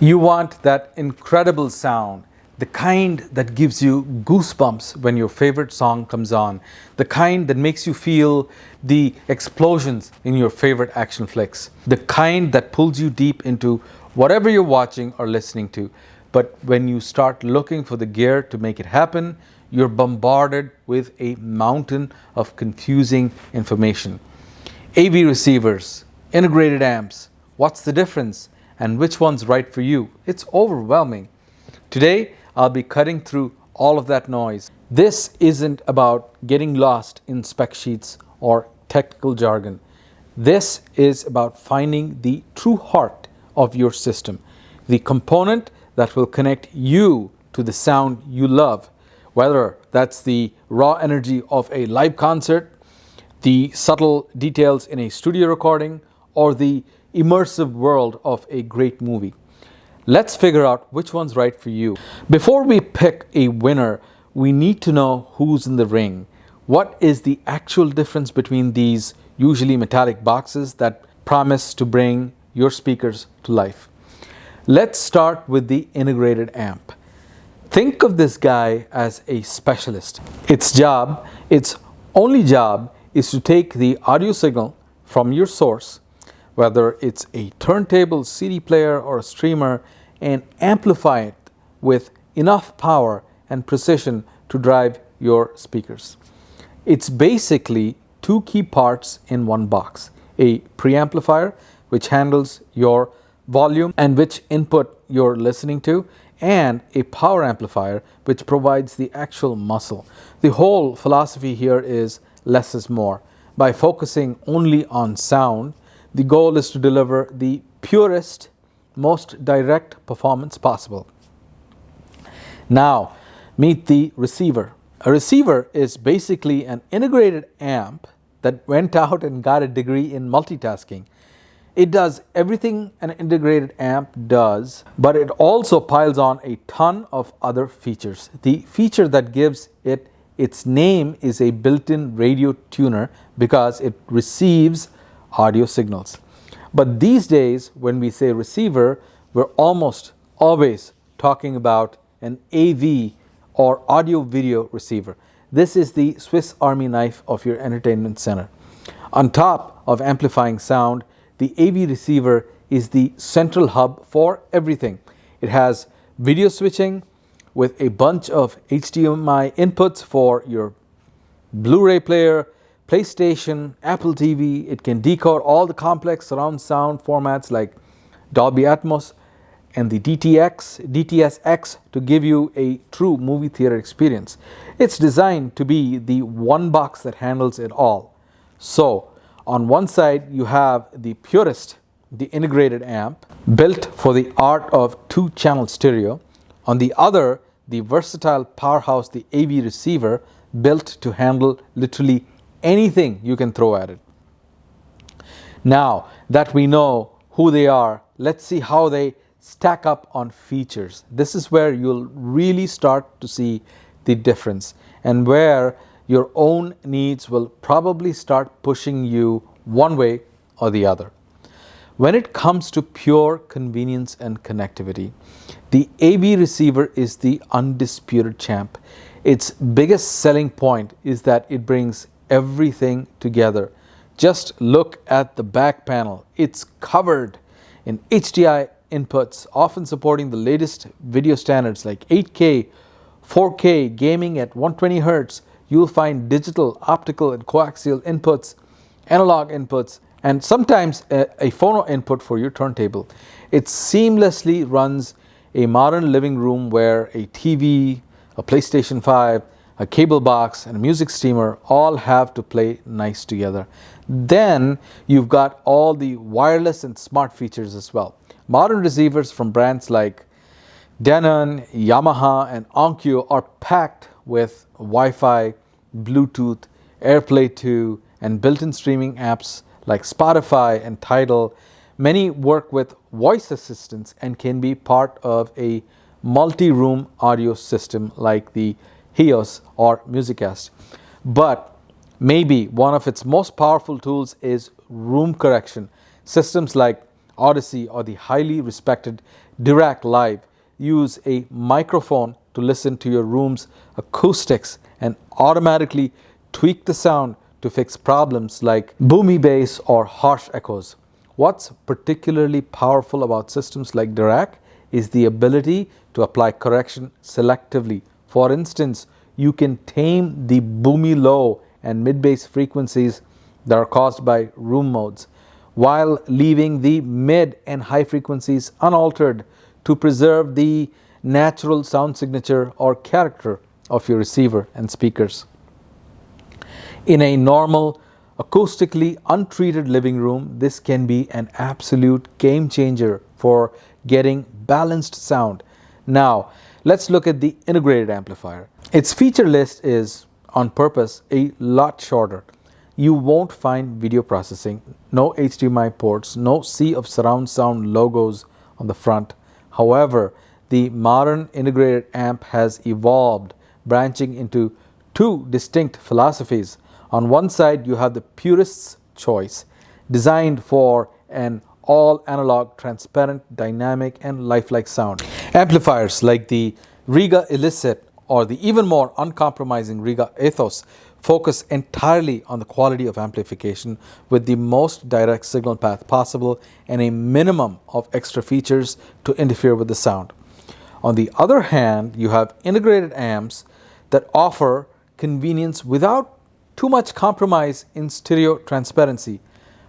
You want that incredible sound, the kind that gives you goosebumps when your favorite song comes on, the kind that makes you feel the explosions in your favorite action flicks, the kind that pulls you deep into whatever you're watching or listening to. But when you start looking for the gear to make it happen, you're bombarded with a mountain of confusing information. AV receivers, integrated amps, what's the difference? And which one's right for you? It's overwhelming. Today, I'll be cutting through all of that noise. This isn't about getting lost in spec sheets or technical jargon. This is about finding the true heart of your system, the component that will connect you to the sound you love, whether that's the raw energy of a live concert, the subtle details in a studio recording, or the immersive world of a great movie. Let's figure out which one's right for you. Before we pick a winner, we need to know who's in the ring. What is the actual difference between these usually metallic boxes that promise to bring your speakers to life? Let's start with the integrated amp. Think of this guy as a specialist. Its only job is to take the audio signal from your source, whether it's a turntable, CD player, or a streamer, and amplify it with enough power and precision to drive your speakers. It's basically two key parts in one box: a preamplifier, which handles your volume and which input you're listening to, and a power amplifier, which provides the actual muscle. The whole philosophy here is less is more. By focusing only on sound, the goal is to deliver the purest, most direct performance possible. Now, meet the receiver. A receiver is basically an integrated amp that went out and got a degree in multitasking. It does everything an integrated amp does, but it also piles on a ton of other features. The feature that gives it its name is a built-in radio tuner because it receives audio signals. But these days, when we say receiver, we're almost always talking about an AV or audio video receiver. This is the Swiss Army knife of your entertainment center. On top of amplifying sound, the AV receiver is the central hub for everything. It has video switching with a bunch of HDMI inputs for your Blu-ray player, PlayStation, Apple TV. It can decode all the complex surround sound formats like Dolby Atmos and the DTS:X to give you a true movie theater experience. It's designed to be the one box that handles it all. So, on one side you have the purist, the integrated amp, built for the art of two-channel stereo. On the other, the versatile powerhouse, the AV receiver, built to handle literally anything you can throw at it. Now that we know who they are, let's see how they stack up on features. This is where you'll really start to see the difference and where your own needs will probably start pushing you one way or the other. When it comes to pure convenience and connectivity, the AV receiver is the undisputed champ. Its biggest selling point is that it brings everything together. Just look at the back panel. It's covered in HDI inputs, often supporting the latest video standards like 8K, 4K, gaming at 120 Hz. You'll find digital, optical, and coaxial inputs, analog inputs, and sometimes a phono input for your turntable. It seamlessly runs a modern living room where a TV, a PlayStation 5, a cable box, and a music streamer all have to play nice together. Then you've got all the wireless and smart features as well. Modern receivers from brands like Denon, Yamaha, and Onkyo are packed with Wi-Fi, Bluetooth, AirPlay 2, and built-in streaming apps like Spotify and Tidal. Many work with voice assistants and can be part of a multi-room audio system like the Hios or Musicast. But maybe one of its most powerful tools is room correction. Systems like Odyssey, or the highly respected Dirac Live use a microphone to listen to your room's acoustics and automatically tweak the sound to fix problems like boomy bass or harsh echoes. What's particularly powerful about systems like Dirac is the ability to apply correction selectively. For instance, you can tame the boomy low and mid-bass frequencies that are caused by room modes, while leaving the mid and high frequencies unaltered to preserve the natural sound signature or character of your receiver and speakers. In a normal, acoustically untreated living room, this can be an absolute game changer for getting balanced sound. Now, let's look at the integrated amplifier. Its feature list is, on purpose, a lot shorter. You won't find video processing, no HDMI ports, no sea of surround sound logos on the front. However, the modern integrated amp has evolved, branching into two distinct philosophies. On one side, you have the purist's choice, designed for an all analog, transparent, dynamic, and lifelike sound. Amplifiers like the Riga Illicit or the even more uncompromising Riga Ethos focus entirely on the quality of amplification with the most direct signal path possible and a minimum of extra features to interfere with the sound. On the other hand, you have integrated amps that offer convenience without too much compromise in stereo transparency.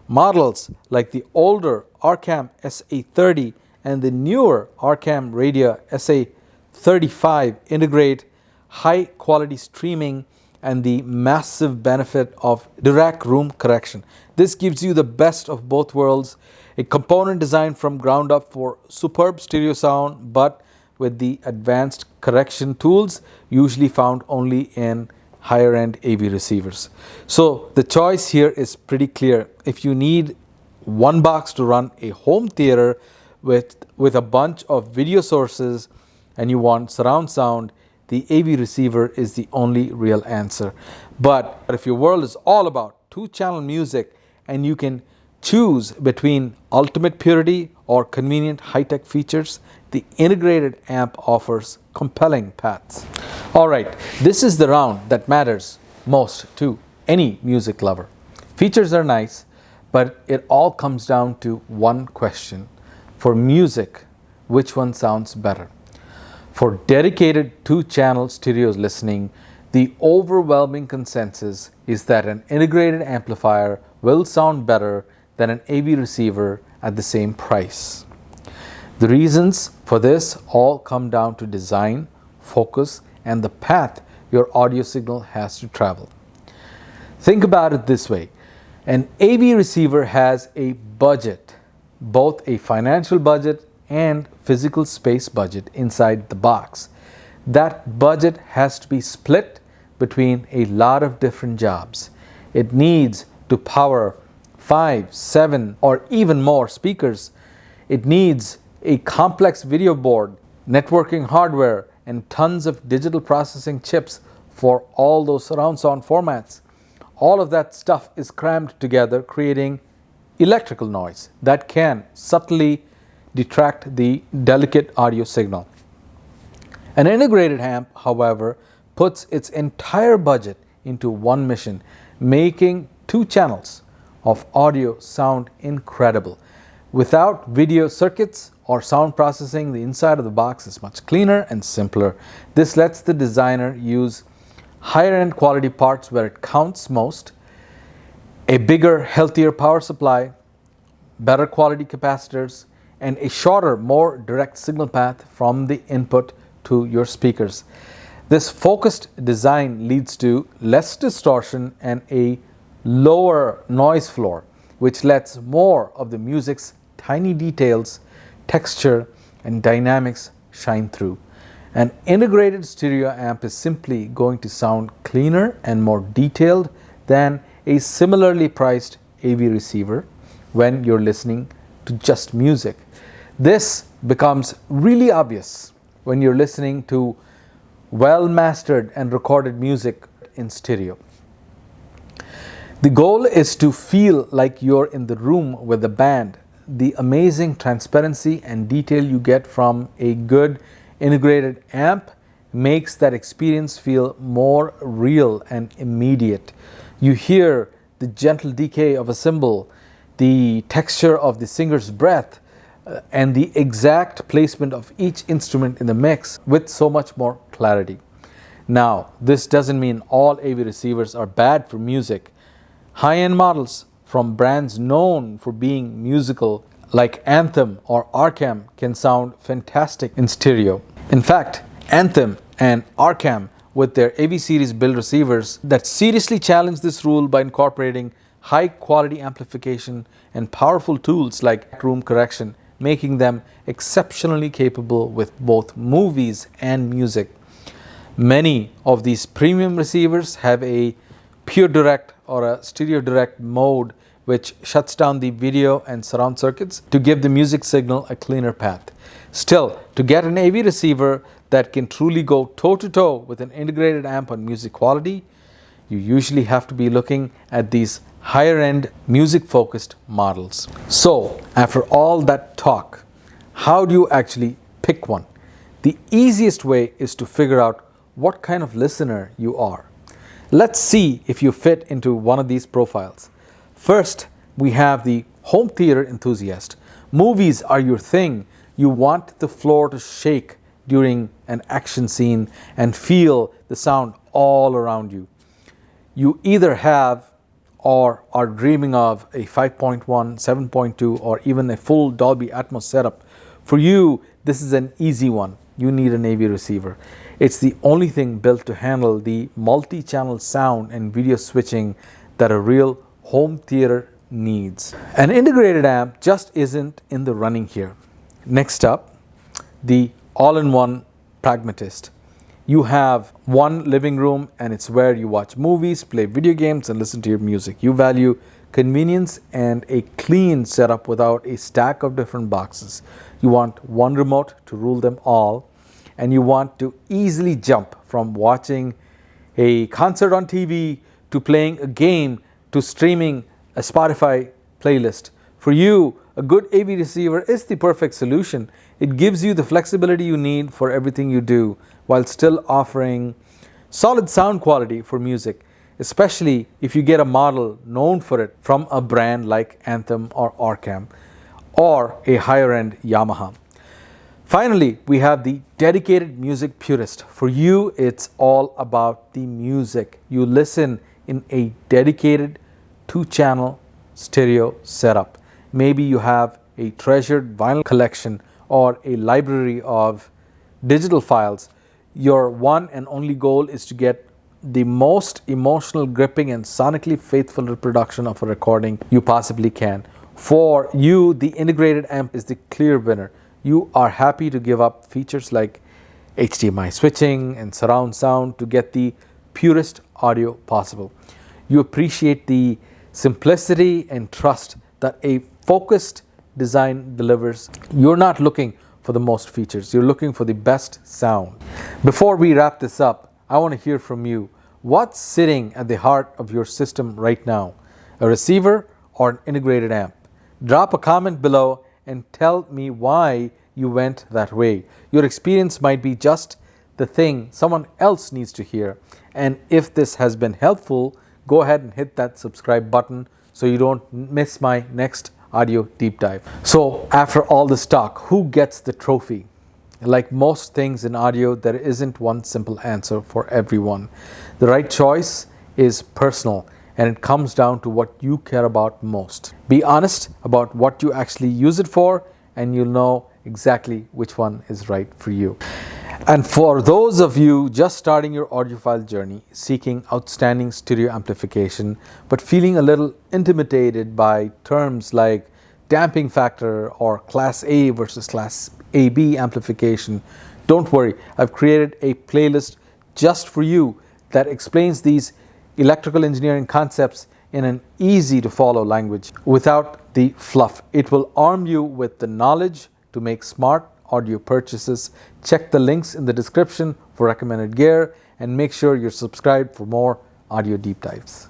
Models like the older Arcam SA30 and the newer Arcam Radia SA35 integrate high quality streaming and the massive benefit of Dirac room correction. This gives you the best of both worlds, a component designed from ground up for superb stereo sound, but with the advanced correction tools usually found only in higher end AV receivers. So the choice here is pretty clear. If you need one box to run a home theater with a bunch of video sources and you want surround sound, the AV receiver is the only real answer. But if your world is all about two-channel music and you can choose between ultimate purity or convenient high-tech features, the integrated amp offers compelling paths. All right, this is the round that matters most to any music lover. Features are nice, but it all comes down to one question. For music, which one sounds better? For dedicated two-channel stereo listening, the overwhelming consensus is that an integrated amplifier will sound better than an AV receiver at the same price. The reasons for this all come down to design, focus, and the path your audio signal has to travel. Think about it this way. An AV receiver has a budget, both a financial budget and physical space budget inside the box. That budget has to be split between a lot of different jobs. It needs to power 5, 7, or even more speakers. It needs a complex video board, networking hardware, and tons of digital processing chips for all those surround sound formats. All of that stuff is crammed together, creating electrical noise that can subtly detract the delicate audio signal. An integrated amp, however, puts its entire budget into one mission, making two channels of audio sound incredible. Without video circuits or sound processing, the inside of the box is much cleaner and simpler. This lets the designer use higher end quality parts where it counts most, a bigger, healthier power supply, better quality capacitors, and a shorter, more direct signal path from the input to your speakers. This focused design leads to less distortion and a lower noise floor, which lets more of the music's tiny details, texture, and dynamics shine through. An integrated stereo amp is simply going to sound cleaner and more detailed than a similarly priced AV receiver when you're listening to just music. This becomes really obvious when you're listening to well-mastered and recorded music in stereo. The goal is to feel like you're in the room with the band, the amazing transparency and detail you get from a good integrated amp makes that experience feel more real and immediate. You hear the gentle decay of a cymbal, the texture of the singer's breath, and the exact placement of each instrument in the mix with so much more clarity. Now, this doesn't mean all AV receivers are bad for music. High-end models from brands known for being musical, like Anthem or Arcam, can sound fantastic in stereo. In fact, Anthem and Arcam, with their AV series build receivers that seriously challenge this rule by incorporating high-quality amplification and powerful tools like room correction, making them exceptionally capable with both movies and music. Many of these premium receivers have a pure direct or a stereo direct mode which shuts down the video and surround circuits to give the music signal a cleaner path. Still, to get an AV receiver that can truly go toe-to-toe with an integrated amp on music quality, you usually have to be looking at these higher-end music-focused models. So, after all that talk, how do you actually pick one? The easiest way is to figure out what kind of listener you are. Let's see if you fit into one of these profiles. First, we have the home theater enthusiast. Movies are your thing. You want the floor to shake during an action scene and feel the sound all around you. You either have or are dreaming of a 5.1, 7.2, or even a full Dolby Atmos setup. For you, this is an easy one. You need an AV receiver. It's the only thing built to handle the multi-channel sound and video switching that a real home theater needs. An integrated amp just isn't in the running here. Next up, the all-in-one pragmatist. You have one living room and it's where you watch movies, play video games, and listen to your music. You value convenience and a clean setup without a stack of different boxes. You want one remote to rule them all, and you want to easily jump from watching a concert on TV to playing a game to streaming a Spotify playlist. For you, a good AV receiver is the perfect solution. It gives you the flexibility you need for everything you do, while still offering solid sound quality for music, especially if you get a model known for it from a brand like Anthem or Arcam or a higher-end Yamaha. Finally, we have the dedicated music purist. For you, it's all about the music. You listen in a dedicated 2-channel stereo setup. Maybe you have a treasured vinyl collection or a library of digital files. Your one and only goal is to get the most emotional, gripping, and sonically faithful reproduction of a recording you possibly can. For you, the integrated amp is the clear winner. You are happy to give up features like HDMI switching and surround sound to get the purest audio possible. You appreciate the simplicity and trust that a focused design delivers. You're not looking for the most features, you're looking for the best sound. Before we wrap this up, I want to hear from you. What's sitting at the heart of your system right now? A receiver or an integrated amp? Drop a comment below and tell me why you went that way. Your experience might be just the thing someone else needs to hear. And if this has been helpful, go ahead and hit that subscribe button so you don't miss my next audio deep dive. So after all this talk, who gets the trophy? Like most things in audio, there isn't one simple answer for everyone. The right choice is personal, and it comes down to what you care about most. Be honest about what you actually use it for, and you'll know exactly which one is right for you. And for those of you just starting your audiophile journey, seeking outstanding stereo amplification, but feeling a little intimidated by terms like damping factor or Class A versus Class AB amplification, don't worry. I've created a playlist just for you that explains these electrical engineering concepts in an easy to follow language without the fluff. It will arm you with the knowledge to make smart audio purchases. Check the links in the description for recommended gear and make sure you're subscribed for more audio deep dives.